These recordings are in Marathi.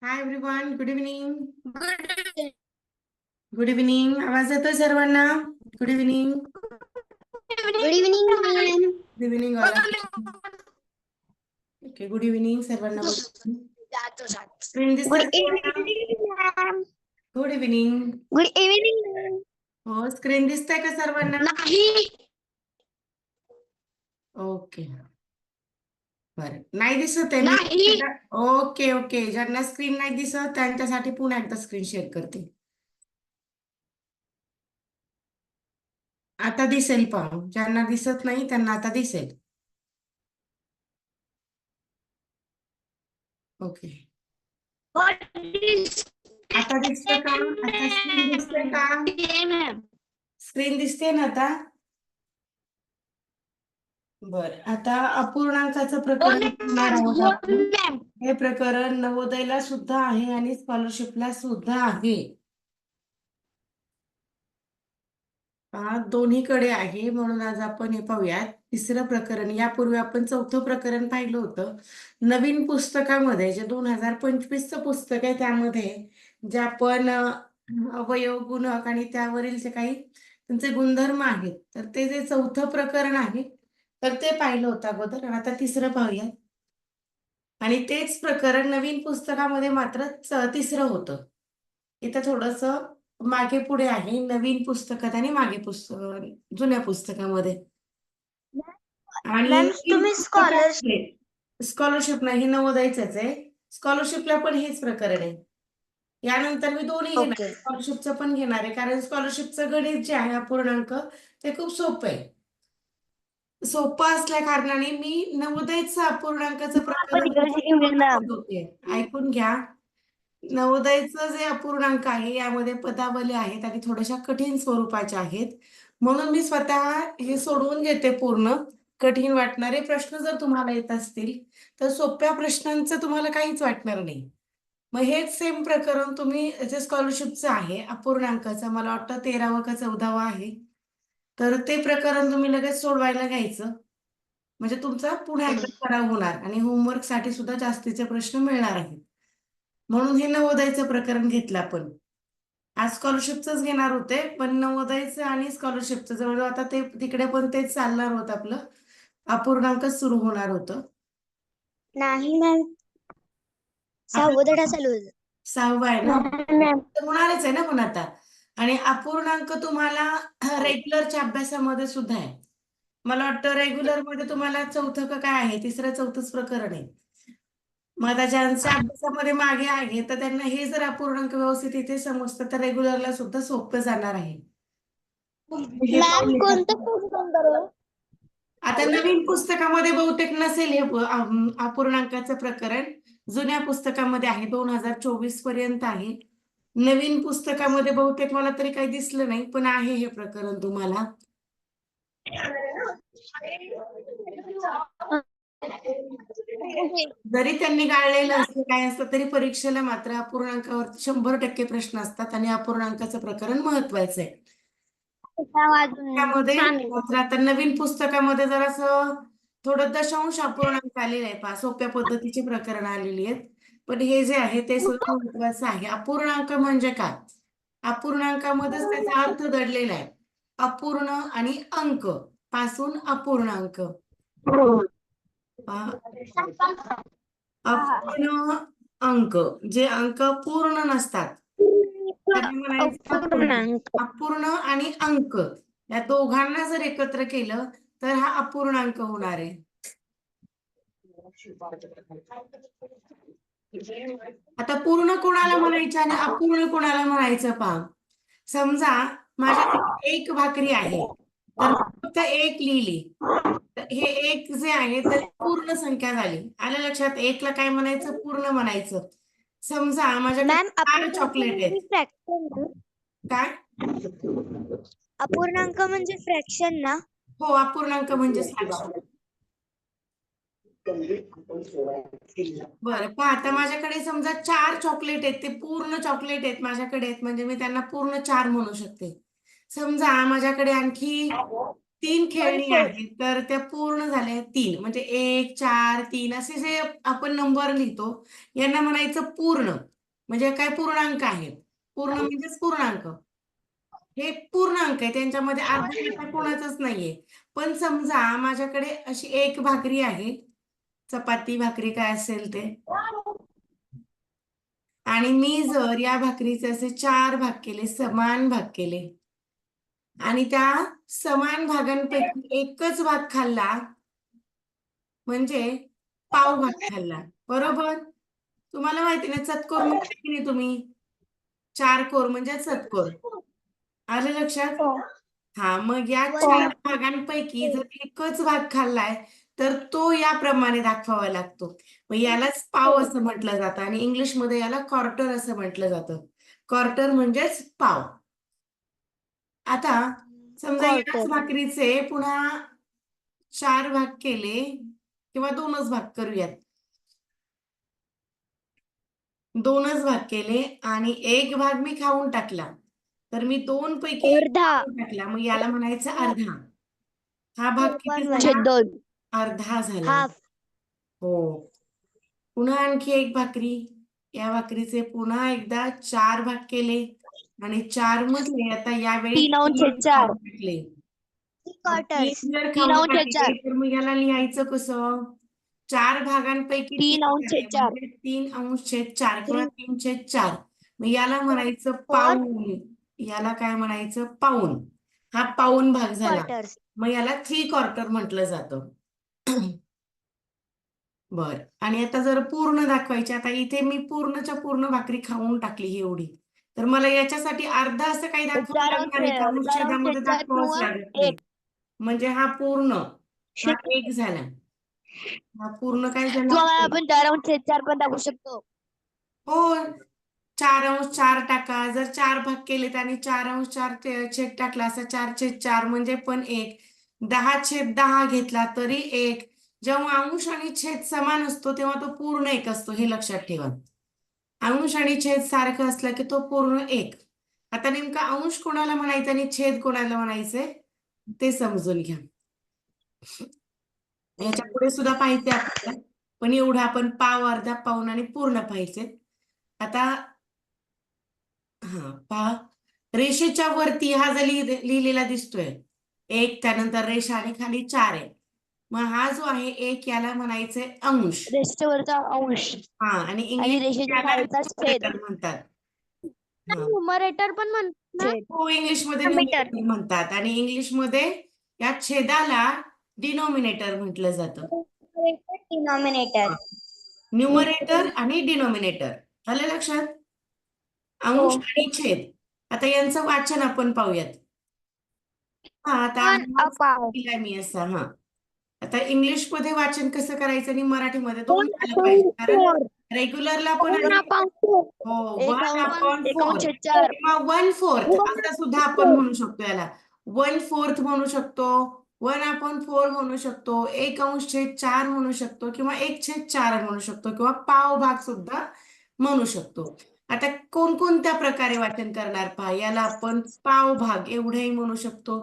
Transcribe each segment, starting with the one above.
Hi everyone, good evening. Good good evening. आवाज येतोय सर्वांना? Good evening. Evening ma'am. Good evening all. Okay, good evening सर्वांना. स्क्रीन गुड दिसते सर्वांना? Evening ma'am. Good evening. Good evening. हो, स्क्रीन दिसतंय का सर्वांना? नाही. ओके, बरं. नाही दिसत आहे नाही. ना? ओके ओके, ज्यांना स्क्रीन नाही दिसत त्यांच्यासाठी पुन्हा एकदा स्क्रीन शेअर करते. आता दिसेल, पहा. ज्यांना दिसत नाही त्यांना आता दिसेल. ओके, आता दिसतं का? आता स्क्रीन दिसते का? मॅम. स्क्रीन दिसते ना आता? बर, आता अपूर्णांकाचं प्रकरण करणार आहोत आपण. मॅम. हे प्रकरण नवोदयला सुद्धा आहे आणि स्कॉलरशिपला सुद्धा आहे. दोन्हीकडे आहे, म्हणून आज आपण हे पाहूयात. तिसरं प्रकरण, यापूर्वी आपण चौथं प्रकरण पाहिलं होतं. नवीन पुस्तकामध्ये जे 2025चं पुस्तक आहे त्यामध्ये जे आपण अवयव, गुणक आणि त्यावरील जे काही त्यांचे गुणधर्म आहेत, तर ते जे चौथं प्रकरण आहे तर ते पाहिलं होतं अगोदर. आणि आता तिसरं पाहूया. आणि तेच प्रकरण नवीन पुस्तकामध्ये मात्र तिसरं होतं. इथं थोडस मागे पुढे आहे, नवीन पुस्तकात आणि मागे जुन्या पुस्तकामध्ये. आणि मॅम तुम्ही स्कॉलरशिप नाही, नवोदयचंच आहे. स्कॉलरशिपला पण हेच प्रकरण आहे. यानंतर मी दोन्ही घेणार ओके. आहे, स्कॉलरशिपचं पण घेणार आहे, कारण स्कॉलरशिपचं गणित जे आहे अपूर्णांक ते खूप सोपं आहे. सोपं असल्या कारणाने मी नवोदयचं अपूर्णांकाचं प्रकरण होते. ऐकून घ्या. नवोदयचं जे अपूर्णांक आहे यामध्ये पदावली आहेत आणि थोड्याशा कठीण स्वरूपाच्या आहेत, म्हणून मी स्वतः हे सोडवून घेते. पूर्ण कठीण वाटणारे प्रश्न जर तुम्हाला येत असतील तर सोप्या प्रश्नांचं तुम्हाला काहीच वाटणार नाही. मग हेच सेम प्रकरण तुम्ही जे स्कॉलरशिपचं आहे अपूर्णांकाचं, मला वाटतं 13वं का 14वं आहे, तर ते प्रकरण तुम्ही लगेच सोडवायला घ्यायचं. म्हणजे तुमचा पुन्हा एकदा सराव होणार आणि होमवर्कसाठी सुद्धा जास्तीचे प्रश्न मिळणार आहेत. म्हणून हे नवोदयचं प्रकरण घेतलं आपण. आज स्कॉलरशिपचंच घेणार होते, पण नवोदयचं आणि स्कॉलरशिपचं जवळजवळ आता ते तिकडे पण तेच चालणार होतं, आपलं अपूर्णांकच सुरू होणार होतं. नाही मॅम, सहावं धडा चालू होतं. 6वा आहे ना? मॅम. तर होणारच आहे ना पण आता. आणि अपूर्णांक तुम्हाला रेग्युलरच्या अभ्यासामध्ये सुद्धा आहे. मला वाटतं रेग्युलर मध्ये तुम्हाला चौथं का काय आहे, तिसरं चौथंच प्रकरण आहे. मग आता ज्यांच्या अभ्यासामध्ये मागे आहे तर त्यांना हे जर अपूर्णांक व्यवस्थित इथे समजतं तर रेग्युलरला सुद्धा सोपं जाणार आहे. हे मॅम पाहूया. कोणतं पुस्तक बरं? आता नवीन पुस्तकामध्ये बहुतेक नसेल हे अपूर्णांकाचं प्रकरण. जुन्या पुस्तकामध्ये आहे, 2024 पर्यंत आहे. नवीन पुस्तकामध्ये बहुतेक मला तरी काही दिसलं नाही, पण आहे हे प्रकरण तुम्हाला. जरी त्यांनी गाळलेलं असलं काय असलं तरी परीक्षेला मात्र अपूर्णांकावर 100% प्रश्न असतात आणि अपूर्णांकाचं प्रकरण महत्वाचं आहे. त्यामध्ये मात्र आता नवीन पुस्तकामध्ये जरासं थोडं दशांश अपूर्णांक आलेले आहे, पहा सोप्या पद्धतीची प्रकरण आलेली आहेत. पण हे जे आहे ते सुद्धा महत्वाचं आहे. अपूर्णांक म्हणजे काय? अपूर्णांकामध्येच त्याचा अर्थ दडलेला आहे. अपूर्ण आणि अंक पासून अपूर्णांक. अपूर्ण अंक, जे अंक पूर्ण नसतात त्यांना म्हणायचं अपूर्णांक. अपूर्ण आणि अंक या दोघांना जर एकत्र केलं तर हा अपूर्णांक होणार आहे. आता पूर्ण कोणाला म्हणायचं आणि अपूर्ण कोणाला म्हणायचं पहा. समजा माझ्याकडे एक भाकरी आहे, तर फक्त एक लिहिली, तर हे एक जे आहे तर पूर्ण संख्या झाली. आलं लक्षात? एकला काय म्हणायचं? पूर्ण म्हणायचं. समजा माझ्याकडे मॅम 4 चॉकलेट आहेत. फ्रॅक्शन. काय? अपूर्णांक म्हणजे फ्रॅक्शन ना? हो, अपूर्णांक म्हणजे फ्रॅक्शन. बरं, पहा आता माझ्याकडे समजा 4 चॉकलेट आहेत, ते पूर्ण चॉकलेट आहेत माझ्याकडे आहेत, म्हणजे मी त्यांना पूर्ण 4 म्हणू शकते. समजा माझ्याकडे आणखी 3 खेळणी आहेत, तर त्या पूर्ण झाल्या 3, म्हणजे 1, 4, 3 असे जे आपण नंबर लिहितो यांना म्हणायचं पूर्ण. म्हणजे काय पूर्णांक आहेत. पूर्ण म्हणजेच पूर्णांक. हे पूर्णांक आहे, त्यांच्यामध्ये अर्धा काटा कोणाचाच नाहीये. पण समजा माझ्याकडे अशी एक भाकरी आहे, चपाती भाकरी काय असेल ते, आणि मी जर या भाकरीचे असे 4 भाग केले, समान भाग केले, आणि त्या समान भागांपैकी एकच भाग खाल्ला, म्हणजे पाव भाग खाल्ला, बरोबर? तुम्हाला माहिती ना, चतकोर म्हणता की नाही तुम्ही? 4 कोर म्हणजे चतकोर. आलं लक्षात? हा, मग या 4 भागांपैकी जर एकच भाग खाल्लाय, तर तो याप्रमाणे दाखवावा लागतो. मग यालाच पाव असं म्हटलं जातं, आणि इंग्लिशमध्ये याला क्वार्टर असं म्हटलं जातं. क्वार्टर म्हणजेच पाव. आता समजा याच क्वार्टर. भाकरीचे पुन्हा 4 भाग केले, किंवा 2च भाग करूयात. 2च भाग केले आणि एक भाग मी खाऊन टाकला. तर मी 2 पैकी एक अर्धा. खाऊन टाकला, मग याला म्हणायचं अर्धा. हा भाग किती 1/1. झाला? 2. अर्धा झाला. हाफ. हो. पुन्हा आणखी एक भाकरी. या भाकरीचे पुन्हा एकदा 4 भाग केले, आणि 4 मधले आता यावेळी 3 3/4. खाऊन टाकले. मग क्वार्टर्स. 3 जर खाऊन 3/4. टाकले, तर मग याला लिहायचं कसं? 4 भागांपैकी 3 झाले, 3/4. म्हणजे 3/4 किंवा 3. 3/4. मग याला म्हणायचं 4 पाऊण. याला काय म्हणायचं? पाऊण. हा पाऊण भाग झाला. क्वार्टर्स. मग याला 3 क्वार्टर म्हटलं जातं. बर, आणि आता जर पूर्ण दाखवायची, आता इथे मी पूर्णच्या पूर्ण भाकरी खाऊन टाकली ही एवढी, तर मला याच्यासाठी अर्धा असं काही दाखवावं लागणार आहे का? अनुच्छेदामध्ये 4/4 दाखवावंच किंवा लागत नाही. 1. म्हणजे हा पूर्ण, हा 1 झाला. हा पूर्ण काय झाला? किंवा आपण 4/4 पण दाखवू शकतो. हो, 4/4 टाका. जर 4 भाग केलेत आणि 4/4 छेद टाकला, असा 4/4 म्हणजे पण 1. 10/10 घेतला तरी 1. जेव्हा अंश आणि छेद समान असतो, तेव्हा तो पूर्ण 1 असतो, हे लक्षात ठेवा. अंश आणि छेद सारखं असलं की तो पूर्ण 1. आता नेमका अंश कोणाला म्हणायचं आणि छेद कोणाला म्हणायचंय, ते समजून घ्या. याच्या पुढे सुद्धा पाहिजे आपल्याला, पण एवढं आपण पाव, अर्धा, पाऊण आणि पूर्ण पाहिजे. आता पहा, रेषेच्या वरती हा जर लिहिलेला दिसतोय 1, त्यानंतर रेषा आणि खाली 4 आहे. मग हा जो आहे 1, याला म्हणायचंय अंश. रेषेवरचा अंश हा, आणि आणि इंग्लिश रेषेच्या याला खालचा छेद. न्यूमरेटर म्हणतात. हा, न्यूमरेटर पण म्हणतात. हो, इंग्लिशमध्ये न्यूमरेटर. न्यूमरेटर म्हणतात, आणि इंग्लिशमध्ये या छेदाला डिनॉमिनेटर म्हटलं जातं. डिनॉमिनेटर. न्यूमरेटर आणि डिनॉमिनेटर. आलं लक्षात? अंश आणि छेद. आता यांचं वाचन आपण पाहूयात. हा, आता पण अपाव. दिलाय मी असा. हा, आता इंग्लिश मध्ये वाचन कसं करायचं आणि मराठीमध्ये दोन 1 झालं पाहिजे, upon कारण 4. रेग्युलरला पण 1 आहे. upon 4. हो, 1/4. 1/4 किंवा 1/4 असं सुद्धा आपण म्हणू शकतो याला. 1/4 म्हणू शकतो, 1/4 म्हणू शकतो, 1/4 म्हणू शकतो, किंवा 1/4 म्हणू शकतो, किंवा पाव भाग सुद्धा म्हणू शकतो. आता कोणकोणत्या प्रकारे वाचन करणार पहा. याला आपण पाव भाग एवढंही म्हणू शकतो,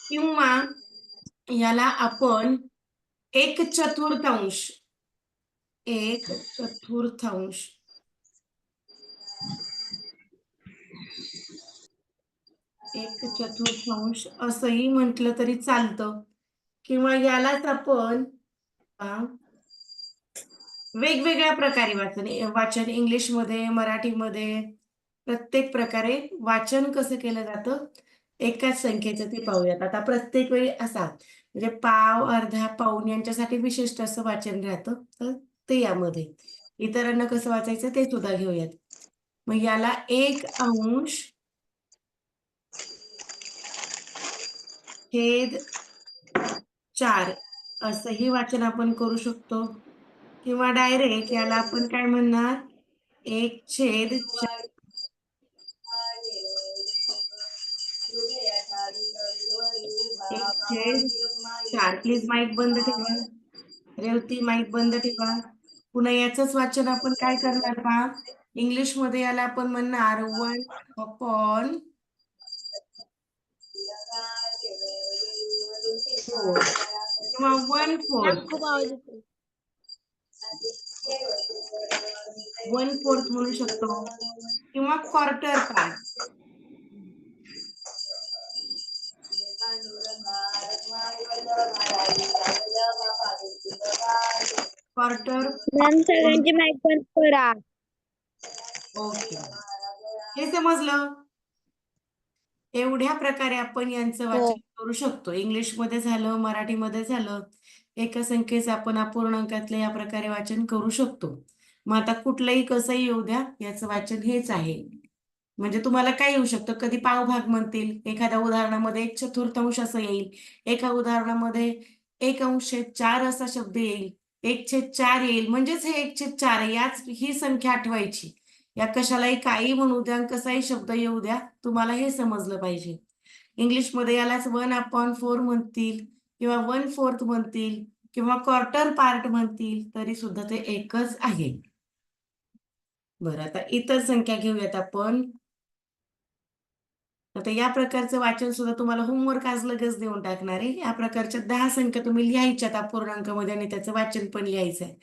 किंवा याला आपण 1/4, 1/4, 1/4 असंही म्हटलं तरी चालतं, किंवा यालाच आपण वेगवेगळ्या प्रकारे वाचन इंग्लिशमध्ये, मराठीमध्ये प्रत्येक प्रकारे वाचन कसं केलं जातं एकाच संख्येचं ते पाहूयात. आता प्रत्येक वेळी असा, म्हणजे पाव, अर्धा, पाऊण यांच्यासाठी विशिष्ट असं वाचन राहतं, तर ते यामध्ये. इतरांना कसं वाचायचं ते सुद्धा घेऊयात. मग याला 1/4 छेद 4 असंही वाचन आपण करू शकतो, किंवा डायरेक्ट याला आपण काय म्हणणार, 1/4. 1/4. प्लीज माईक बंद ठेवा. रेवती, माईक बंद ठेवा. पुन्हा याचंच वाचन आपण काय करणार पहा, इंग्लिशमध्ये याला आपण म्हणणार 1/4, किंवा 1/4. खूप आवाज येतो. 1/4 म्हणू शकतो किंवा क्वार्टर पार्ट. क्वार्टर. मॅम सगळ्यांची माईक बंद करा. ओके, हे समजलं. एवढ्या प्रकारे आपण यांचं वाचन करू शकतो. इंग्लिशमध्ये झालं, मराठीमध्ये झालं. एका संख्येचं आपण अपूर्णांकातलं या प्रकारे वाचन करू शकतो. मग आता कुठलंही कसंही येऊ द्या, याचं वाचन हेच आहे. म्हणजे तुम्हाला काय येऊ शकतं, कधी पावभाग म्हणतील, एखाद्या उदाहरणामध्ये 1/4 असं येईल, एका उदाहरणामध्ये 1/4 असा शब्द येईल, 1/4 येईल. म्हणजेच हे 1/4 आहे, ही संख्या आठवायची. या कशालाही काही म्हणू द्या, कसाही शब्द येऊ द्या, तुम्हाला हे समजलं पाहिजे. इंग्लिशमध्ये यालाच 1/4 म्हणतील किंवा 1/4 म्हणतील किंवा क्वार्टर पार्ट म्हणतील, तरी सुद्धा ते एकच आहे. बरं, आता इतर संख्या घेऊयात आपण. आता या प्रकारचं वाचन सुद्धा तुम्हाला होमवर्क आज लगेच देऊन टाकणार आहे. या प्रकारच्या 10 संख्या तुम्ही लिहायच्यात अपूर्णांकामध्ये आणि त्याचं वाचन पण लिहायचं आहे,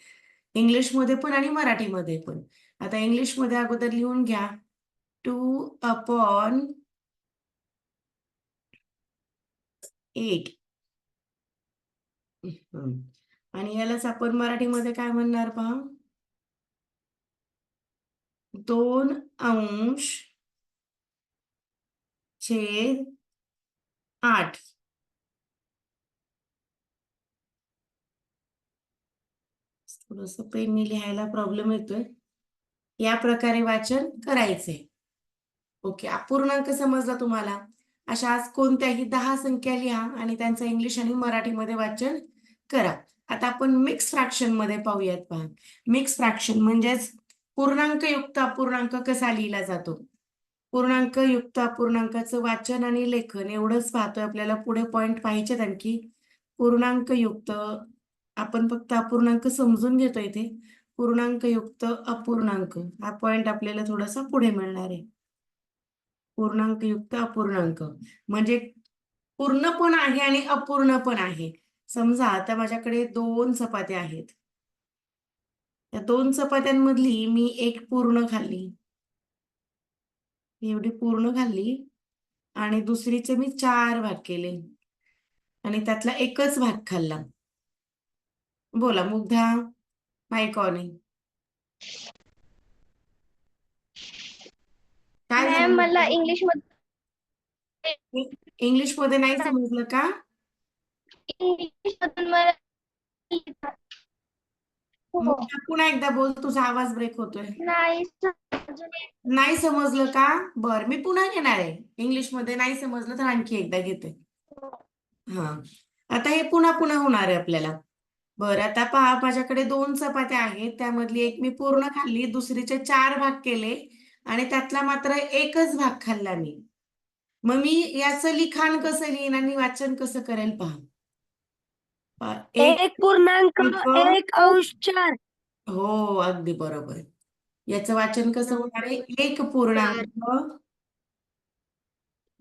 इंग्लिशमध्ये पण आणि मराठीमध्ये पण. आता इंग्लिशमध्ये अगोदर लिहून घ्या 2/8. आणि यालाच आपण मराठीमध्ये काय म्हणणार पहा, 2/8. थोडस पेनने लिहायला प्रॉब्लेम येतोय. या प्रकारे वाचन करायचंय. ओके, अपूर्णांक समजला तुम्हाला. अशा आज कोणत्याही 10 संख्या लिहा आणि त्यांचं इंग्लिश आणि मराठीमध्ये वाचन करा. आता आपण मिक्स फ्रॅक्शन मध्ये पाहूयात पहा. मिक्स फ्रॅक्शन म्हणजेच पूर्णांकयुक्त अपूर्णांक कसा लिहिला जातो. पूर्णांकयुक्त अपूर्णांकाचं वाचन आणि लेखन एवढंच पाहतोय. आपल्याला पुढे पॉइंट पाहिजेत आणखी. पूर्णांकयुक्त, आपण फक्त अपूर्णांक समजून घेतो इथे. पूर्णांकयुक्त अपूर्णांक हा पॉइंट आपल्याला थोडासा पुढे मिळणार आहे. पूर्णांकयुक्त अपूर्णांक म्हणजे पूर्ण पण आहे आणि अपूर्ण पण आहे. समजा आता माझ्याकडे 2 चपात्या आहेत. या 2 चपात्यांमधली मी एक पूर्ण खाल्ली, एवढी पूर्ण खाल्ली आणि दुसरीचे मी 4 भाग केले आणि त्यातला एकच भाग खाल्ला. बोला मुग्धा, माईक ऑन आहे. काय मॅम झालं मला मुग्धा? इंग्लिशमध्ये नाही समजलं का? इंग्लिश मधून मला मुग्धा, पुन्हा एकदा बोल, तुझा आवाज ब्रेक होतोय. नाही समजून येत. नाही समजलं का? बर, मी पुन्हा घेणार आहे. इंग्लिशमध्ये नाही समजलं तर आणखी एकदा घेते. हा, आता हे पुन्हा पुन्हा होणार आहे आपल्याला. बरं, आता पहा, माझ्याकडे 2 चपात्या आहेत. त्यामधली एक मी पूर्ण खाल्ली, दुसरीचे 4 भाग केले आणि त्यातला मात्र एकच भाग खाल्ला मी. मग मी याचं लिखाण कसं लिहीन आणि वाचन कसं करेल पहा. 1.1/4. हो, अगदी बरोबर. याचं वाचन कसं होणार आहे? 1 पूर्णांक,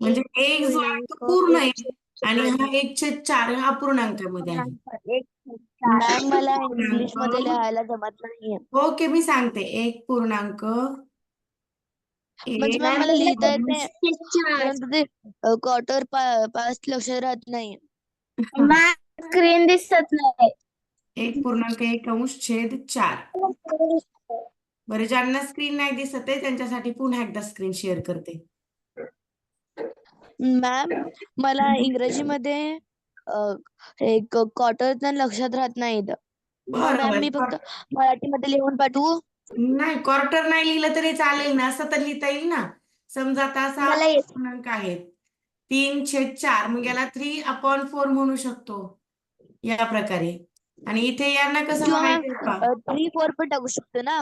म्हणजे 1 जो आहे तो पूर्ण आहे आणि हा 1/4 हा अपूर्णांकामध्ये आहे. मॅम मला इंग्लिश मध्ये पूर्णांक, लिहायला जमत नाहीये. ओके मी सांगते, 1 पूर्णांक म्हणजे मॅम मला लिहिता येते, परंतु ते क्वार्टर पास लक्षात राहत नाही. स्क्रीन दिसत नाही. 1.1/4. बरं, ज्यांना स्क्रीन नाही दिसत आहे त्यांच्यासाठी पुन्हा एकदा स्क्रीन शेअर करते. मॅम मला इंग्रजीमध्ये एक क्वार्टर लक्षात राहत नाही. मग मॅम मी फक्त मराठीमध्ये लिहून पाठवू? नाही, क्वार्टर नाही लिहिलं तरी चालेल ना, असं तर लिहिता येईल ना. समजा आता असा पूर्णांक आहेत 3/4, मग याला 3/4 म्हणू शकतो या प्रकारे. आणि इथे यांना कसं किंवा मॅम म्हणायचं पहा. 3/4 पण टाकू शकतो ना.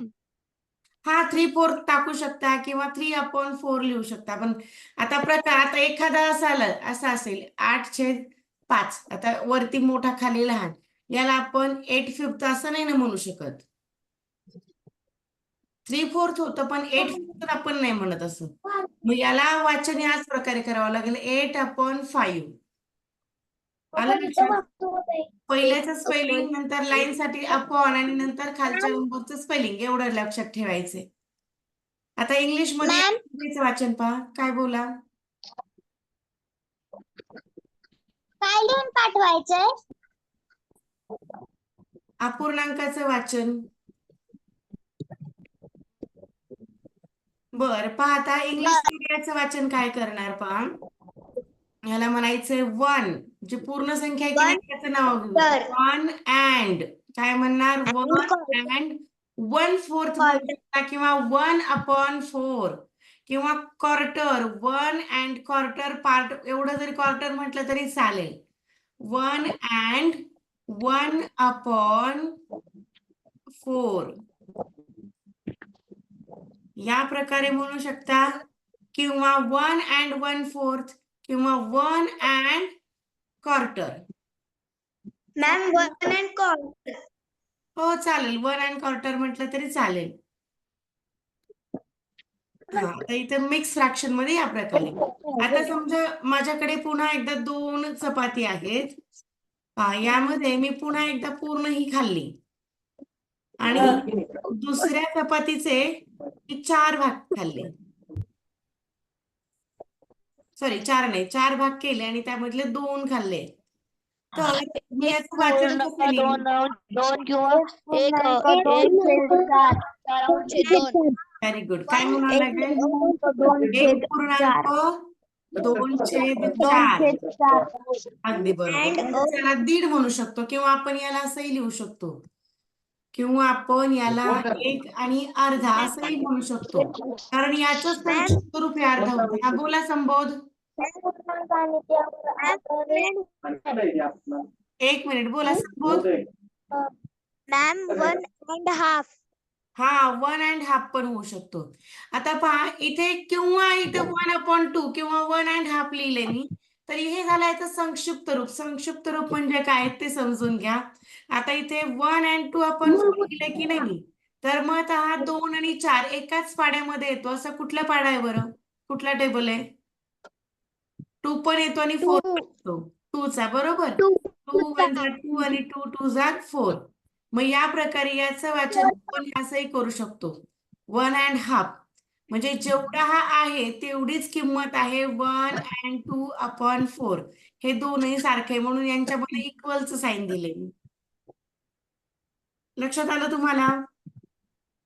हा, 3/4 टाकू शकता किंवा 3/4 लिहू शकता. पण आता प्रकार, आता एखादा असा असेल 8/5, आता वरती मोठा खाली लहान, याला आपण 8/5 असं नाही ना म्हणू शकत. 3/4 होतं पण 8/5 आपण नाही म्हणत असं. मग याला वाचन याच प्रकारे करावं लागेल, 8/5. आलं लक्षात? पहिल्याचं स्पेलिंग, नंतर लाईन साठी अपॉन आणि नंतर खालच्या नंबरचं स्पेलिंग, एवढं लक्षात ठेवायचे. आता इंग्लिश मध्ये मॅम. याचं वाचन पहा, काय बोला? काय लिहून पाठवायचंय? अपूर्णांकाचं वाचन. बर पहा, आता इंग्लिश मध्ये याचं वाचन काय करणार पहा. याला म्हणायचंय वन, जी पूर्ण संख्या आहे की नाही त्याचं नाव घेऊ. Quarter. वन अँड काय म्हणणार? वन अँड 1/4 म्हणू शकता किंवा 1/4 किंवा क्वार्टर, 1 अँड क्वार्टर पार्ट, एवढं जरी क्वार्टर म्हटलं तरी चालेल. 1 अँड 1/4 या प्रकारे म्हणू शकता किंवा 1 अँड 1/4 किंवा 1 and quarter. Ma'am 1 and quarter. हो चालेल, 1 अँड क्वार्टर म्हटलं तरी चालेल. हा, आता इथे मिक्स फ्रॅक्शन मध्ये या प्रकारे. आता समजा माझ्याकडे पुन्हा एकदा 2 चपाती आहेत. यामध्ये मी पुन्हा एकदा पूर्ण ही खाल्ली आणि दुसऱ्या चपातीचे 4 भाग खाल्ले. सॉरी 4 नाही, 4 भाग केले आणि त्यामधले 2 खाल्ले. तर मी याचं वाचन कसं लिहिलं? दोन किंवा एक व्हेरी गुड. काय म्हणावं लागेल? 1/2/4. अगदी बरोबर. त्याला दीड म्हणू शकतो किंवा आपण याला असंही लिहू शकतो किंवा आपण याला 1 आणि अर्धा असंही म्हणू शकतो, कारण याचं संक्षिप्त रूप आहे अर्धा होतं. हा बोला संबोध. 1 मिनिट बोला संबोध. Ma'am 1 and half. हा 1 अँड हाफ पण होऊ शकतो. आता पहा इथे किंवा इथे 1/2 किंवा 1 अँड हाफ लिहिले मी, तर हे झालं याचं संक्षिप्त रूप. संक्षिप्त रूप म्हणजे काय ते समजून घ्या. आता इथे 1 अँड 2 आपण लिहिले की नाही, तर मग हा 2 आणि 4 एकाच पाड्यामध्ये येतो. असं कुठला पाडा आहे बरं? कुठला टेबल आहे? 2 पण येतो आणि 4 पण येतो. 2 चा बरोबर. 2 1 जा 2 आणि 2 2 जा 4. मग या प्रकारे याचं वाचन आपण असंही करू शकतो. 1 अँड हाफ म्हणजे जेवढा हा आहे तेवढीच किंमत आहे 1 अँड 2/4. हे दोनही सारखे म्हणून यांच्यामध्ये इक्वलचं साइन दिले मी. लक्षात आलं तुम्हाला?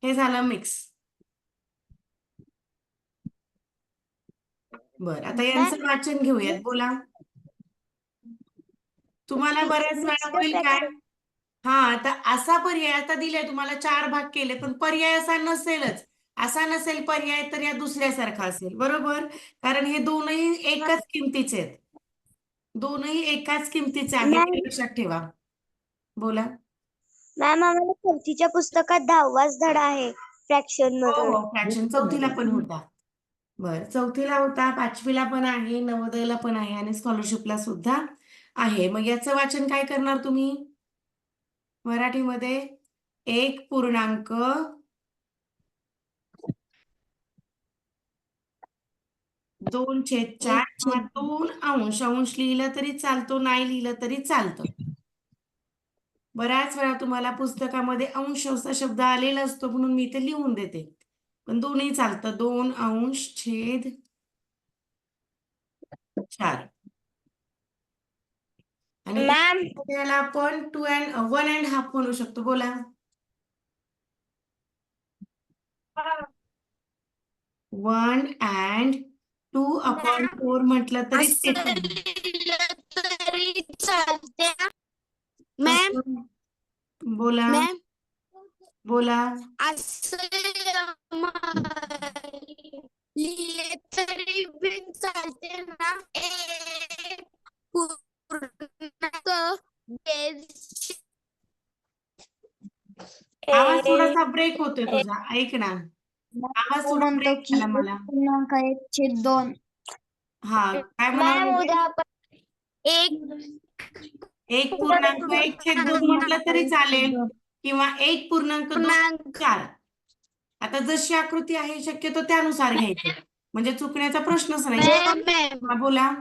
हे झालं मिक्स. बर आता यांचं वाचन घेऊयात. बोला. तुम्हाला बऱ्याच वेळा होईल काय? हा, आता असा पर्याय आता दिलाय तुम्हाला 4 भाग केले, पण पर्याय असा नसेलच. असा नसेल पर्याय तर या दुसऱ्यासारखा असेल, बरोबर? कारण हे दोनही एकाच किमतीचे आहेत. दोनही एकाच किमतीचे आहेत, हे लक्षात ठेवा. बोला. मॅम आम्हाला चौथीच्या पुस्तकात 10वाच धडा आहे फ्रॅक्शन हो मध्ये. हो, फ्रॅक्शन चौथीला पण होता. बर, चौथीला होता, 5वीला पण आहे, नवोदयला पण आहे आणि स्कॉलरशिपला सुद्धा आहे. मग याचं वाचन काय करणार तुम्ही मराठीमध्ये? 1/2/4 किंवा 2 अंश. अंश लिहिलं तरी चालतो, नाही लिहिलं तरी चालतं. बऱ्याच वेळा तुम्हाला पुस्तकामध्ये अंश असा शब्द आलेला असतो म्हणून मी ते लिहून देते, पण दोन्ही चालतं. 2/4 आणि मॅम याला आपण 1 अँड हाफ म्हणू शकतो. बोला. 1 अँड 2/4 म्हटलं तरी ते चालते. मॅम कसं? बोला मॅम बोला. असं लिहिले तरी पण चालते ना. एक पूर्णांक आवाज थोडासा ब्रेक होतोय तुझा, ऐक ना. आवाज थोडा ब्रेक झाला मला. 1/2. हा, काय मॅम म्हणाले? उद्या आपण 1/1/2 म्हटलं तरी चालेल किंवा 1/2/4. आता जशी आकृती आहे शक्यतो त्यानुसार घ्यायचं, म्हणजे चुकण्याचा प्रश्नच नाही. मॅम हा, बोला.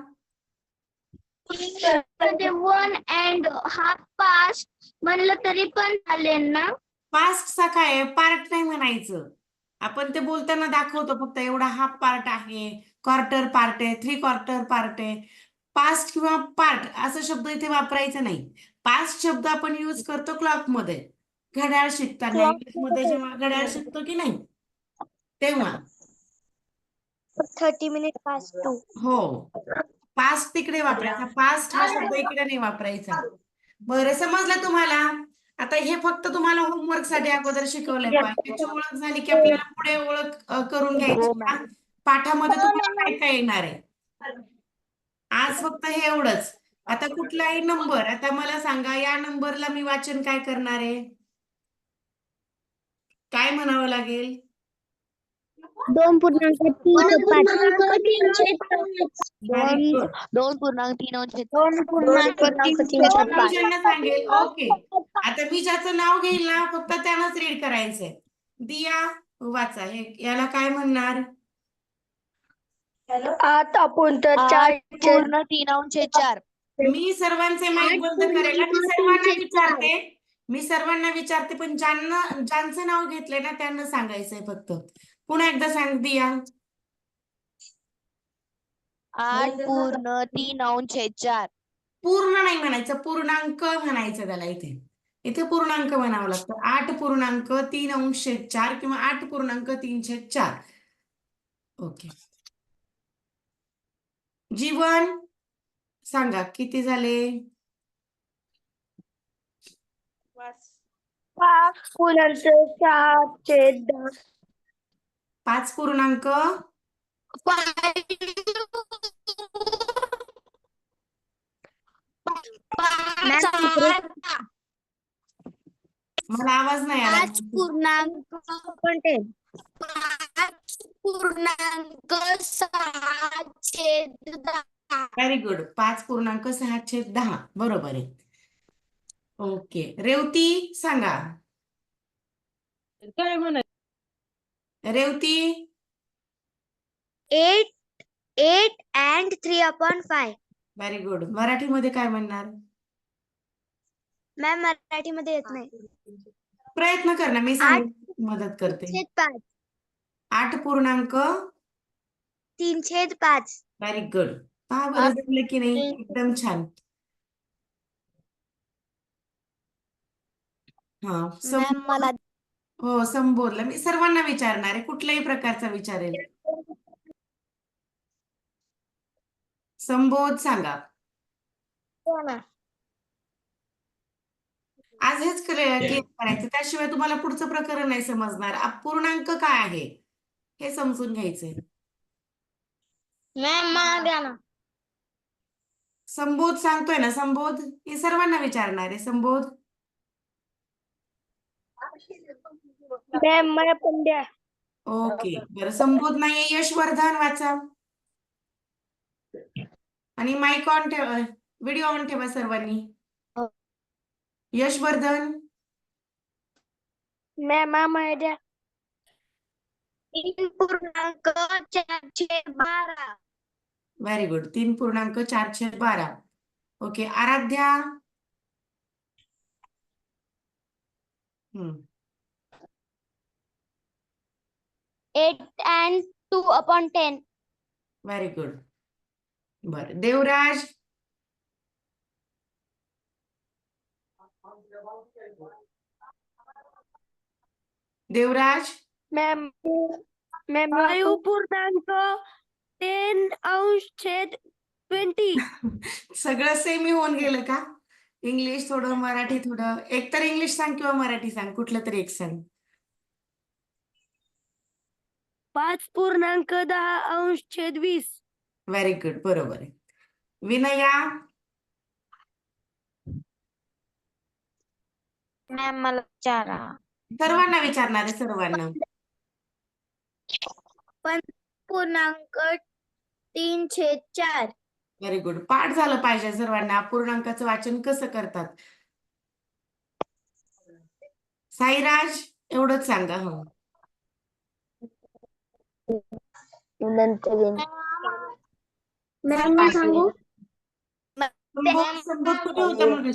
मध्ये 1 and हाफ पास्ट म्हणलं तरी पण चालेल ना? पास्टचा काय आहे पार्ट नाही म्हणायचं. आपण ते बोलताना दाखवतो फक्त एवढा हाफ पार्ट आहे, क्वार्टर पार्ट आहे, 3/4 पार्ट आहे. पास्ट किंवा पार्ट असं शब्द इथे वापरायचा नाही. पास्ट शब्द आपण यूज करतो क्लॉक मध्ये, घड्याळ शिकताना इंग्लिश मध्ये जेव्हा घड्याळ शिकतो की नाही तेव्हा. 30 minutes past 2. हो, पास्ट तिकडे वापरायचा, पास्ट हा शब्द इकडे नाही वापरायचा. बरं, समजलं तुम्हाला? आता हे फक्त तुम्हाला होमवर्क साठी अगोदर शिकवलंय, पण त्याची ओळख झाली की आपल्याला पुढे ओळख करून घ्यायची. हो मॅम. पाठामध्ये तुम्हाला काय काय येणार आहे. आज फक्त हे एवढंच. आता कुठलाही नंबर, आता मला सांगा या नंबरला मी वाचन काय करणार आहे, काय म्हणावं लागेल? 2.3 Very good. 2.3 मी ज्यांना सांगेल ओके, आता मी ज्याचं नाव घेईल ना फक्त त्यानंच रीड करायचंय. दिया वाचा, हे याला काय म्हणणार? 8.3/4. मी सर्वांचे माईक बंद करेल, मी सर्वांना विचारते पण ज्यांचं नाव घेतलंय ना त्यांना सांगायचंय फक्त. पुन्हा एकदा सांग दिया. 8.3/4. पूर्ण नाही म्हणायचं, पूर्णांक म्हणायचं त्याला. इथे इथे पूर्णांक म्हणावं लागतं. 8.3/4 किंवा 8.3/4. ओके. जीवन सांगा किती झाले? 5 पूर्णांक 5 मला आवाज नाही आला. पूर्णांक 5.6/10. Very good. 5.6/10 बरोबर आहे. ओके. रेवती सांगा. काय म्हणा रेवती 8 and 3/5. Very good. मराठीमध्ये काय म्हणणार? मॅम मराठीमध्ये येत नाही. प्रयत्न कर ना, मी मदत करते. 3/5. 8.3/5. Very good. पहा बरं जमलं की नाही, एकदम छान. हा मॅम मला हो, संबोधलं. मी सर्वांना विचारणार आहे, कुठल्याही प्रकारचा विचारेल. संबोध सांगा. आज हेच क्लिअर करायचं, त्याशिवाय तुम्हाला पुढचं प्रकरण नाही समजणार. अपूर्णांक काय आहे हे समजून घ्यायचंय. मॅम मला द्या ना. संबोध सांगतोय ना, संबोध हे सर्वांना विचारणार आहे. संबोध मॅम मला पण द्या. ओके. बरं, संबोध नाहीये. यशवर्धन वाचा आणि माईक ऑन ठेवा, व्हिडिओ ऑन ठेवा सर्वांनी. यशवर्धन मॅम मला द्या. 3.4/12. Very good. 3.4/12. Okay. Aradhya 8 and 2/10. Very good. बरं, देवराज देवराज मॅम 5.10/20. सगळं सेमी होऊन गेलं का? इंग्लिश थोडं, मराठी थोडं. एक तर इंग्लिश सांग किंवा मराठी सांग, कुठलं तरी एक सांग. 5.10/20. व्हेरी गुड, बरोबर आहे. विनया मॅम मला विचारा. सर्वांना विचारणार आहे, सर्वांना. 5.3/4. Very good. पाठ झालं पाहिजे सर्वांना. अपूर्णांकाचं वाचन कसं करतात. साईराज एवढंच सांगा. हो, मॅम मी सांगू. संबोध कुठे होता मग?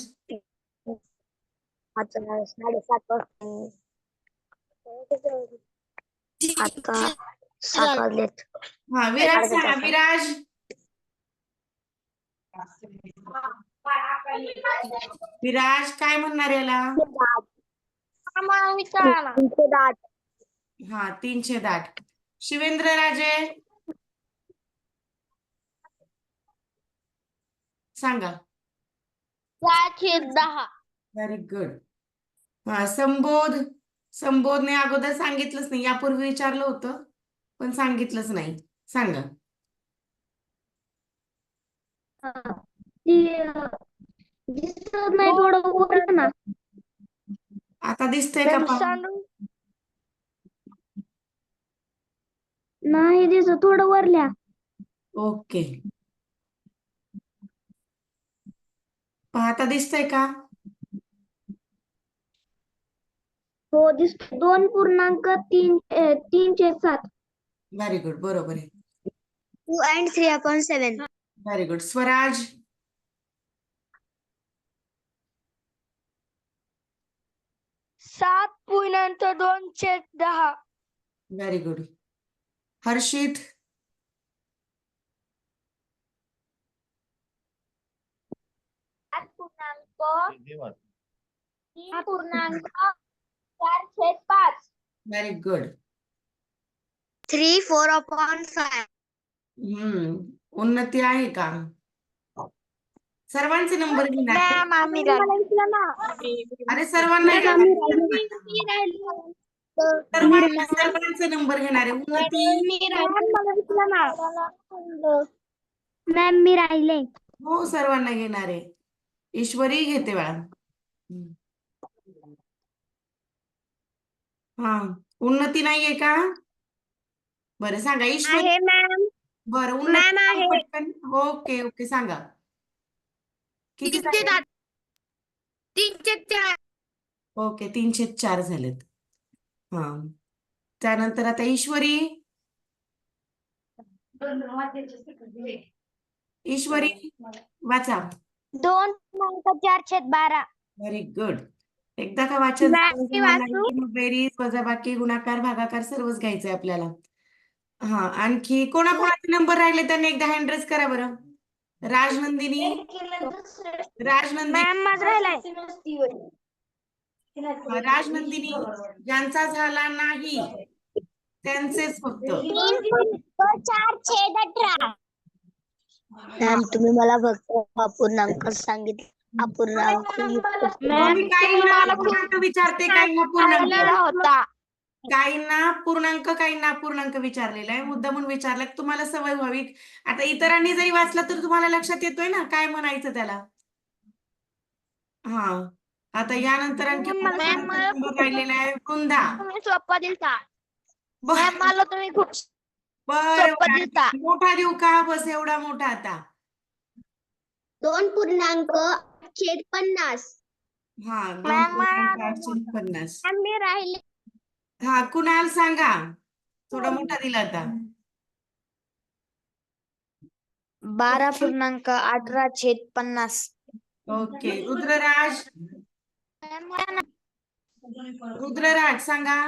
आता 7:30 वाजता. आता 7 वाजलेत. हा, विराज सांगा. विराज. विराज काय म्हणणार याला? 310. हा, 310. शिवेंद्र राजे सांगा. 410. Very good. हा, संबोधने अगोदर सांगितलंच नाही. यापूर्वी विचारलं होतं पण सांगितलंच नाही. सांगा. दिसत नाही, थोडं वर ना. आता दिसतंय का पहा? नाही दिसत, थोडं वरल्या. ओके. पहा, आता दिसतंय का? हो दिसत. 2.3/7. Very good. बरोबर आहे. 2 and 3/7. Very good. Swaraj. 7.2/10. Very good. Harshit. 3.4/5. Very good. 3/4/5. उन्नती आहे का? सर्वांचे नंबर घेणार. अरे सर्वांना घेणार. सर्वांचे नंबर घेणार आहे. उन्नती. मॅम मी राहिले. हो, सर्वांना घेणार आहे. ईश्वरी घेते बाळा. हा, उन्नती नाहीये का? बरं सांगा. ईश्वरी. आहे मॅम. बरं, मॅम उन्नती आहे. सांग पटकन. ओके ओके, सांगा. किती झाले? 3/4. ओके, 304 झालेत. हा, त्यानंतर आता ईश्वरी. ईश्वरी वाचा. 2.4/12. Very good. एकदा का वाचन मॅम, झालं मी तुम्हाला वाचू? की मग बेरीज, वजाबाकी, गुणाकार, भागाकार सर्वच घ्यायचंय आपल्याला. हा, आणखी कोणाकोणाचे नंबर राहिले त्यांनी एकदा हँड रेज करा बरं. राजनंदिनी. राजनंदिनी. मॅम माझा राहिलाय. राजनंदिनी. ज्यांचा झाला नाही त्यांचेच फक्त. 3.4/18. मॅम तुम्ही मला फक्त अपूर्णांक सांगितले. अपूर्णांक युक्त तुम्ही काहींना पूर्णांक विचारते, काहींना पूर्णांक. होता. काहींना पूर्णांक, काहींना अपूर्णांक विचारलेला आहे. मुद्दामून विचारलाय, तुम्हाला सवय व्हावी. आता इतरांनी जरी वाचलं तर तुम्हाला लक्षात येतोय ना काय म्हणायचं त्याला. हा, आता यानंतर आणखी कोणाकोणाचा नंबर राहिलेला आहे? वृंदा. तुम्ही सोपा दिलता. बर मॅम मला तुम्ही खूप बर, सोपा दिलता. मोठा देऊ का? बस एवढा मोठा आता. 2.850. हा, मॅम 2.850. मॅम मी राहिले. हा, कुणाल सांगा. थोडा मोठा दिला आता. 12.18/50. ओके. रुद्रराज. रुद्रराज सांगा.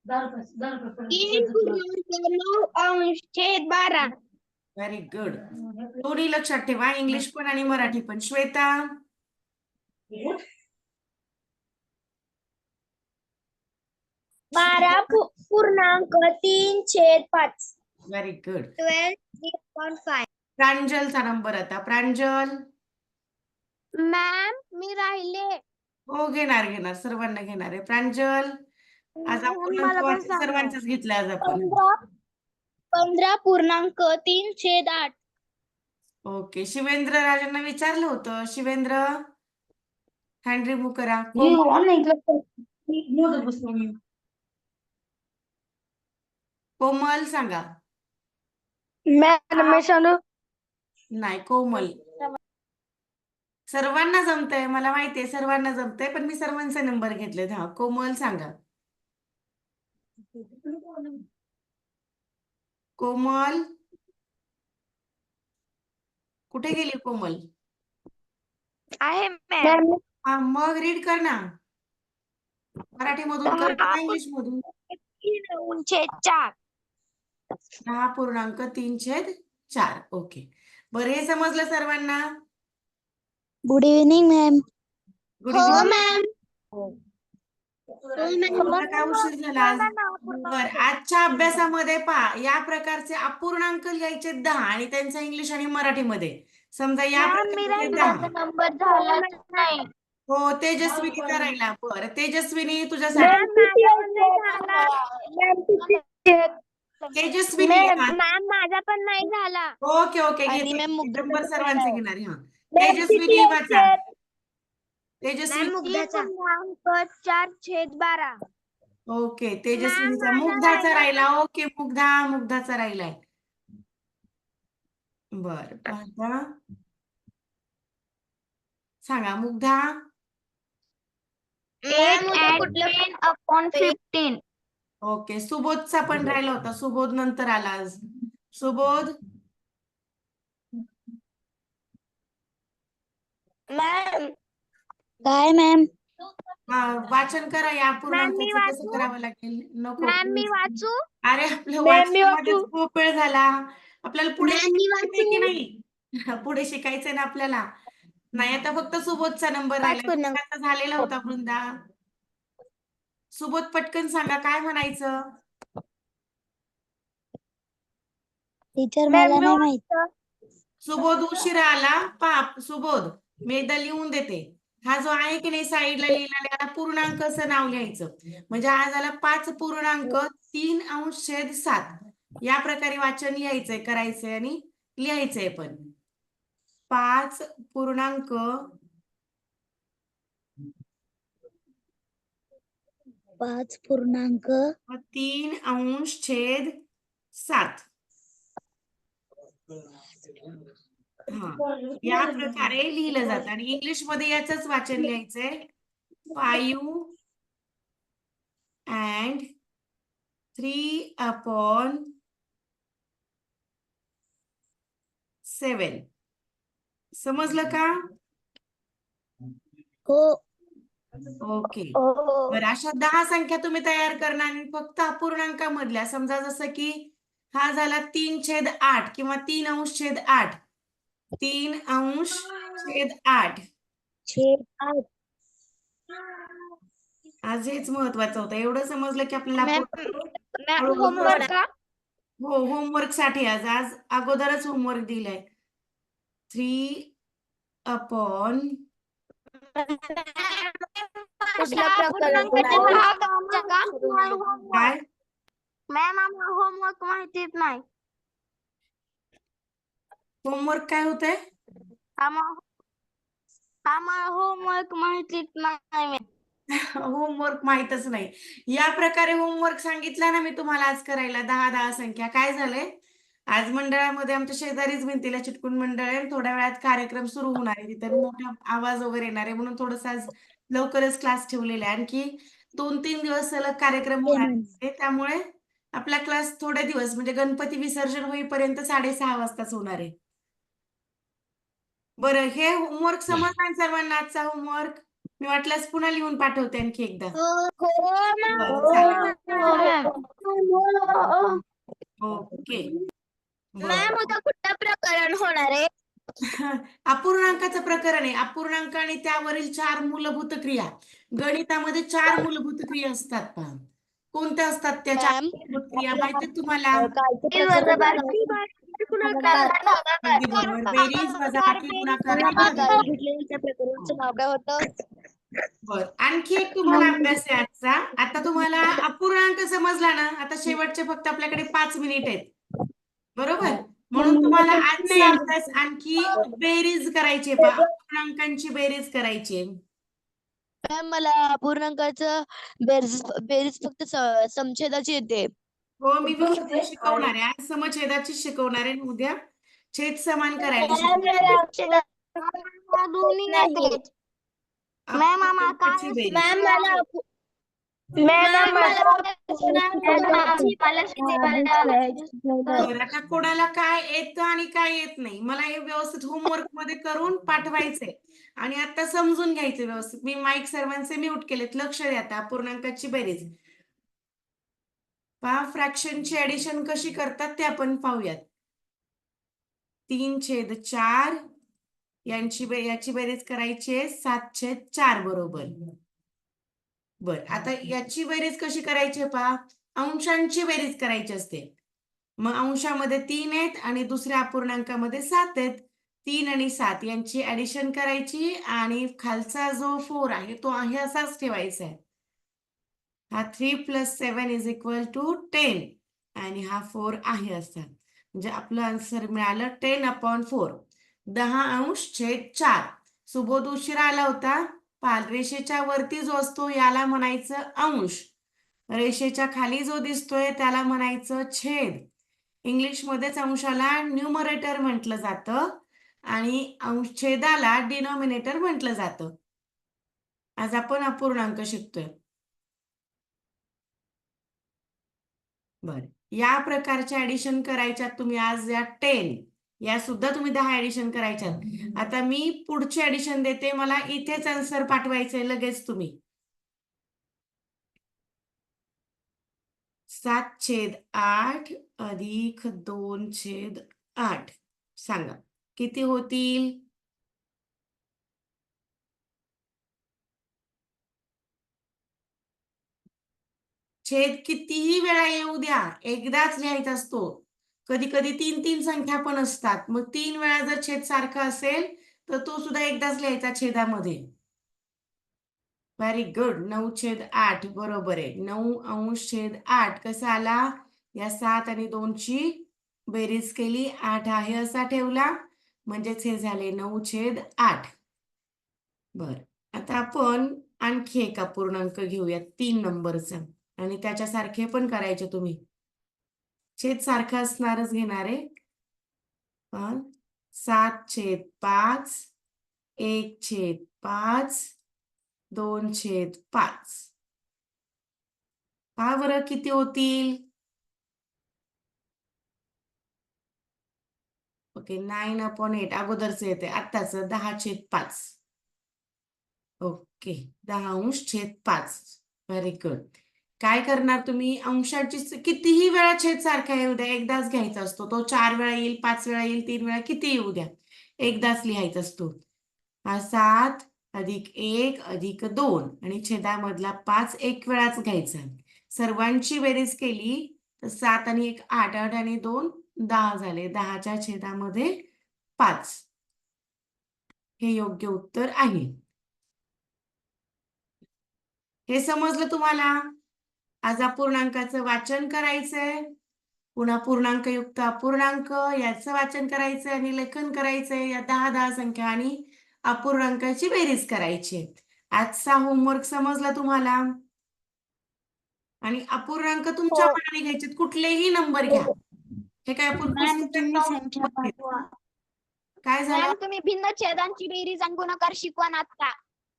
3.9/12. Very good. दोन्ही लक्षात ठेवा, इंग्लिश पण आणि मराठी पण. श्वेता. 12.3/5. Very good. 12.3/5. प्रांजलचा नंबर आता. प्रांजल. मॅम मी राहिले. हो, घेणार सर्वांना घेणार आहे. प्रांजल. आज मला पण आपण सर्वांचंच घेतलं आज आपण. 15.3/8. ओके. शिवेंद्र राजांना विचारलं होतं. शिवेंद्र हँड रिमूव्ह करा. कोमल सांगा. मॅम मी सांगू? नाही, कोमल. सर्वांना जमतंय, मला माहितीये सर्वांना जमतंय, पण मी सर्वांचे नंबर घेतलेत. हा, कोमल सांगा. कोमल. कुठे गेली कोमल? आहे मॅम. हा, मग रीड कर ना. मराठीमधून कर किंवा इंग्लिशमधून. 3/4. 10.3/4. ओके. बरं, हे समजलं सर्वांना? Good evening ma'am. Good evening. Ma'am. तुला काय उशीर झाला आज? बरं, आजच्या अभ्यासामध्ये पहा, या प्रकारचे अपूर्णांक लिहायचे 10 आणि त्यांचा इंग्लिश आणि मराठीमध्ये. समजा या प्रकारचे 10. नंबर झालाच नाही. हो, तेजस्विनी करायला. बरं, तेजस्विनी तुझ्यासाठी. तेजस्विनी हा. मॅम माझा पण नाही झाला. ओके ओके, आणि घेते. मॅम मुग्धाचा नंबर पण सर्वांचे आहे. घेणार. हा, तेजस्विनी वाचा. तेजस्विनी. 4/12. ओके, तेजस्विनीचा माझा मुग्धाचा राहिला. राहिला. ओके, मुग्धाचा राहिलाय. बर, आता सांगा मुग्धा. 8/10/15. ओके, सुबोधचा पण राहिला होता. सुबोध नंतर आला आज. सुबोध. मॅम. काय मॅम? हा, वाचन करा. या मॅम, मी पूर्णांकाचं कसं वाचू? करावं लागेल. नको मॅम मी please. वाचू? अरे, आपल्या मॅम, मी वाचनामध्येच वाचू? खूप वेळ झाला. आपल्याला पुढे मॅम, मी शिकायचंय की वाचू? नाही? पुढे शिकायचंय ना आपल्याला. नाही, आता फक्त सुबोधचा नंबर राहिला. पूर्णांक. आता झालेला होता वृंदा. सुबोध, पटकन सांगा काय म्हणायचं. टीचर मॅम, मला मी नाही माहित. सुबोध उशिरा आला. पाप सुबोध, मी एकदा लिहून देते. हा जो आहे की नाही साईडला लिहिलेला, याला पूर्णांक असं नाव लिहायचं. म्हणजे हा झाला 5.3/7. या प्रकारे वाचन लिहायचंय, करायचंय आणि लिहायचंय पण. 5.3/7. हा, या प्रकारे लिहिलं जातं आणि इंग्लिश मध्ये याचंच वाचन लिहायचंय. 5/3/7. समजलं का? हो. ओके. बरं, अशा 10 संख्या तुम्ही तयार करणार आणि फक्त अपूर्णांकामधल्या. समजा जसं की हा झाला 3/8 किंवा 3/8. 3/8. आज हेच महत्वाचं होतं. एवढं समजलं की आपल्याला हळूहळू होमवर्क का? हो, होमवर्क साठी आज अगोदरच होमवर्क दिलाय. 3/. कुठल्या प्रकाराचा काय? मॅम आम्हाला होमवर्क माहितीच नाही. होमवर्क काय होतंय? आम्हाला होमवर्क माहितीच नाही. होमवर्क माहीतच नाही. या प्रकारे होमवर्क सांगितला ना मी तुम्हाला आज करायला. 10 संख्या. काय झालंय, आज मंडळामध्ये आमच्या शेजारीच भिंतीला चिटकून मंडळ आहे. थोड्या वेळात कार्यक्रम सुरू होणार आहे. तिथे मोठा आवाज वगैरे येणार आहे, म्हणून थोडंसं आज लवकरच क्लास ठेवलेला आहे. आणखी 2-3 दिवस सलग कार्यक्रम होणार आहे. त्यामुळे आपला क्लास थोडे दिवस म्हणजे गणपती विसर्जन होईपर्यंत 6:30 वाजताच होणार आहे. बरं, हे होमवर्क समजला ना सर्वांना? आजचा होमवर्क मी वाटल्यास पुन्हा लिहून पाठवते आणखी एकदा. बरं, चालेल. ओके. मॅम उद्या कुठलं प्रकरण होणार आहे? अपूर्णांकाचं प्रकरण आहे. अपूर्णांक आणि त्यावरील 4 मूलभूत क्रिया. गणितामध्ये 4 मूलभूत क्रिया असतात पहा. कोणत्या असतात त्या 4 मॅम, मूलभूत क्रिया माहिती तुम्हाला? अगदी बरोबर. बेरीज, वजाबाकी, गुणाकार आणि भागाकार. प्रकरणाचं नाव काय होतं? बर, आणखी एक तुम्हाला अभ्यास आहे आजचा. आता तुम्हाला अपूर्णांक समजला ना. आता शेवटचे फक्त आपल्याकडे 5 मिनिट आहेत, बरोबर? म्हणून तुम्हाला आजचा अभ्यास आणखी बेरीज करायची आहे. अपूर्णांकांची बेरीज करायची आहे. मॅम, मला अपूर्णांकाचं बेरीज फक्त समछेदाची येते. हो, मी विषय शिकवणार आहे. आज समछेदाची शिकवणार आहे. उद्या छेद समान करायला शिकवणार आहे. दोन्ही येते. मॅम आम्हाला अपूर्णांकाची काय? बेरीज. मॅम मला बरं, आता कोणाला काय येतं आणि काय येत नाही मला हे व्यवस्थित होमवर्क मध्ये करून पाठवायचंय आणि आता समजून घ्यायचं व्यवस्थित. मी माईक सर्वांचे म्यूट केलेत, लक्ष द्या. आता अपूर्णांकाची बेरीज पहा, फ्रॅक्शनची ऍडिशन कशी करतात ते आपण पाहूयात. 3/4 याची बेरीज करायची आहे 7/4 बरोबर. बर, आता याची बेरीज कशी करायची पहा, अंशांची बेरीज करायची असते. मग अंशामध्ये 3 आहेत आणि दुसऱ्या अपूर्णांकामध्ये 7 आहेत. 3 आणि 7 यांची ऍडिशन करायची आणि खालचा जो 4 आहे तो आहे असाच ठेवायचा आहे. हा 3 + 7 = 10 आणि हा 4 आहे असा. म्हणजे आपलं आन्सर मिळालं 10/4. 10°/4. सुबोध उशिरा आला होता. पाल रेषेच्या वरती जो असतो याला म्हणायचं अंश, रेषेच्या खाली जो दिसतोय त्याला म्हणायचं छेद. इंग्लिशमध्येच अंशाला न्यूमरेटर म्हटलं जातं आणि छेदाला डिनॉमिनेटर म्हटलं जातं. आज आपण अपूर्णांक शिकतोय. बर, या प्रकारच्या ऍडिशन करायच्यात तुम्ही आज. या 10 या सुद्धा तुम्ही 10 ऍडिशन करायच्यात. आता मी पुढची ऍडिशन देते, मला इथेच आन्सर पाठवायचंय लगेच तुम्ही. 7/8 + 2/8 सांगा किती होतील? छेद कितीही वेळा येऊ द्या, एकदाच लिहायचा असतो. कधी कधी 3 संख्या पण असतात. मग 3 वेळा जर छेद सारखा असेल तर तो सुद्धा एकदाच लिहायचा छेदामध्ये. Very good. 9/8 बरोबर आहे. 9°/8 कसा आला? या 7 आणि 2 ची बेरीज केली, 8 आहे असा ठेवला, म्हणजेच हे झाले 9/8. बर, आता आपण आणखी एक अपूर्णांक घेऊया 3 नंबरचा आणि त्याच्यासारखे पण करायचे तुम्ही. छेद सारखा असणारच घेणार आहे. 7/5, 1/5, 2/5. पहा बरं किती होतील? ओके, 9/8 अगोदरच येते आत्ताच 10/5. ओके, 10°/5. Very good. काय करणार तुम्ही? अंशाची कितीही वेळा छेद सारखा येऊ द्या, एकदाच घ्यायचा असतो. तो 4 वेळा येईल, 5 वेळा येईल, 3 वेळा, किती येऊ द्या, एकदाच लिहायचा असतो. हा 7 + 1 + 2 आणि छेदामधला 5 एक वेळाच घ्यायचा. सर्वांची बेरीज केली तर 7 आणि 1 8, 8 आणि 2 10 झाले. 10च्या छेदामध्ये 5 हे योग्य उत्तर आहे. हे समजलं तुम्हाला? आज अपूर्णांकाचं वाचन करायचंय, पुन्हा पूर्णांकयुक्त अपूर्णांक याचं वाचन करायचंय आणि लेखन करायचंय. या 10 संख्या आणि अपूर्णांकाची बेरीज करायची. आजचा होमवर्क समजला तुम्हाला? आणि अपूर्णांक तुमच्या मनाने घ्यायचे, कुठलेही नंबर घ्या. हे काय आपण काय झालं? तुम्ही भिन्न छेदांची बेरीज आणि गुणाकार शिकवा ना आता.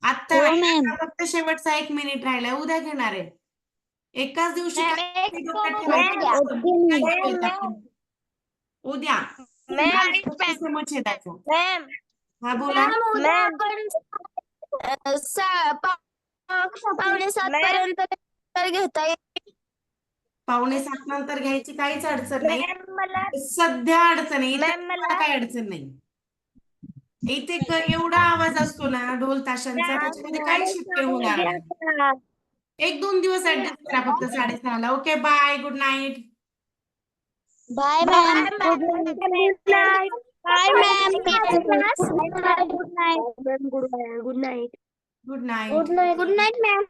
आता फक्त शेवटचा 1 मिनिट राहिलाय, उद्या घेणार आहे. एकाच दिवशी उद्या समछेदाचं. हा बोला. 6:45 पर्यंत घेता येईल. 6:45 नंतर घ्यायची काहीच अडचण नाही. सध्या अडचण आहे, इथे काही अडचण नाही. इथे एवढा आवाज असतो ना ढोल ताशांचा, त्याच्यामध्ये काही शक्य होणार नाही. 1-2 दिवस ऍडजस्ट करा फक्त 6:30ला. Okay, bye, good night. Bye ma'am. Bye ma'am. Good night. Good night. Good night ma'am.